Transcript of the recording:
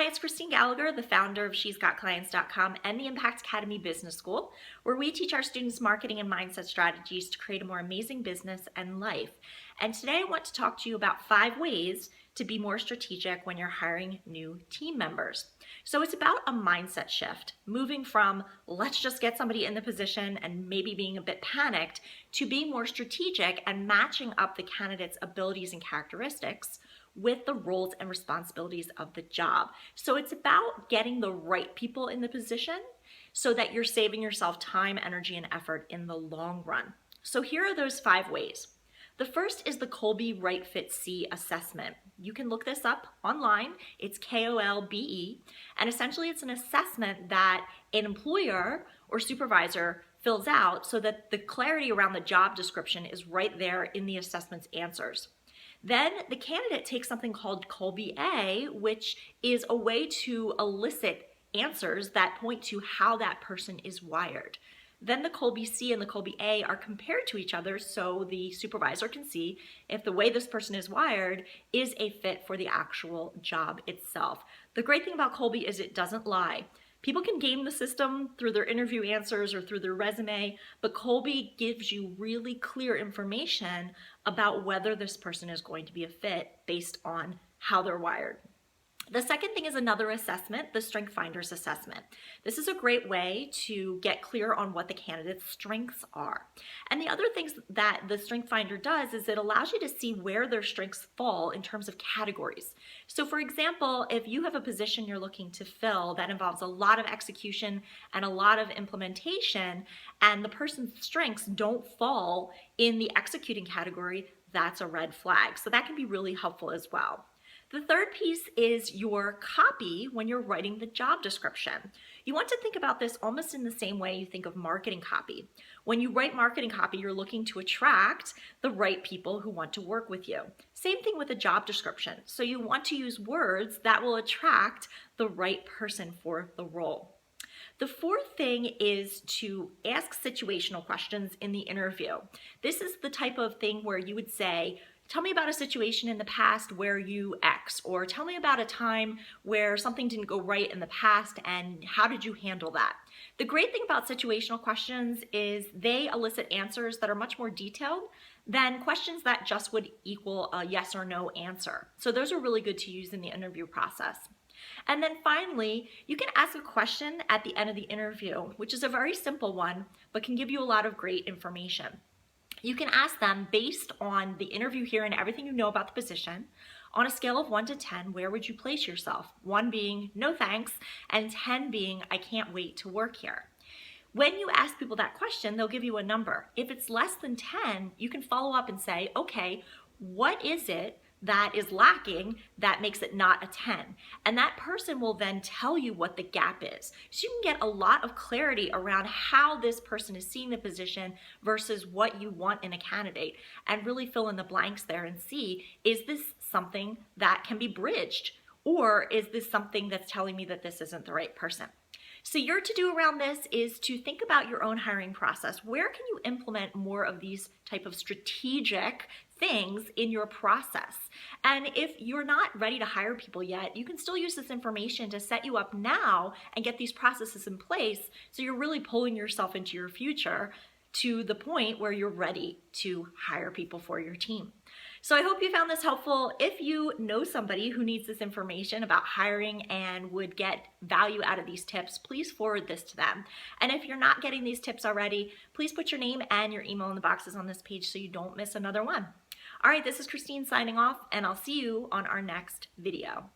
Hi, it's Christine Gallagher, the founder of She'sGotClients.com and the Impact Academy Business School, where we teach our students marketing and mindset strategies to create a more amazing business and life. And today I want to talk to you about 5 ways to be more strategic when you're hiring new team members. So it's about a mindset shift, moving from let's just get somebody in the position and maybe being a bit panicked to being more strategic and matching up the candidate's abilities and characteristics with the roles and responsibilities of the job. So it's about getting the right people in the position so that you're saving yourself time, energy, and effort in the long run. So here are those 5 ways. The first is the Colby Right Fit C assessment. You can look this up online. It's KOLBE, and essentially it's an assessment that an employer or supervisor fills out so that the clarity around the job description is right there in the assessment's answers. Then the candidate takes something called Colby A, which is a way to elicit answers that point to how that person is wired. Then the Colby C and the Colby A are compared to each other so the supervisor can see if the way this person is wired is a fit for the actual job itself. The great thing about Colby is it doesn't lie. People can game the system through their interview answers or through their resume, but Colby gives you really clear information about whether this person is going to be a fit based on how they're wired. The second thing is another assessment, the Strengthfinder Assessment. This is a great way to get clear on what the candidate's strengths are. And the other things that the Strengthfinder does is it allows you to see where their strengths fall in terms of categories. So for example, if you have a position you're looking to fill that involves a lot of execution and a lot of implementation, and the person's strengths don't fall in the executing category, that's a red flag. So that can be really helpful as well. The third piece is your copy when you're writing the job description. You want to think about this almost in the same way you think of marketing copy. When you write marketing copy, you're looking to attract the right people who want to work with you. Same thing with a job description. So you want to use words that will attract the right person for the role. The fourth thing is to ask situational questions in the interview. This is the type of thing where you would say, tell me about a situation in the past where you X, or tell me about a time where something didn't go right in the past and how did you handle that? The great thing about situational questions is they elicit answers that are much more detailed than questions that just would equal a yes or no answer. So those are really good to use in the interview process. And then finally, you can ask a question at the end of the interview, which is a very simple one, but can give you a lot of great information. You can ask them based on the interview here and everything you know about the position. On a scale of 1 to 10, where would you place yourself? 1 being no thanks, and 10 being I can't wait to work here. When you ask people that question, they'll give you a number. If it's less than 10, you can follow up and say, okay, what is it that is lacking that makes it not a 10? And that person will then tell you what the gap is. So you can get a lot of clarity around how this person is seeing the position versus what you want in a candidate, and really fill in the blanks there and see, is this something that can be bridged? Or is this something that's telling me that this isn't the right person? So your to-do around this is to think about your own hiring process. Where can you implement more of these type of strategic things in your process? And if you're not ready to hire people yet, you can still use this information to set you up now and get these processes in place so you're really pulling yourself into your future to the point where you're ready to hire people for your team. So I hope you found this helpful. If you know somebody who needs this information about hiring and would get value out of these tips, please forward this to them. And if you're not getting these tips already, please put your name and your email in the boxes on this page so you don't miss another one. All right, this is Christine signing off, and I'll see you on our next video.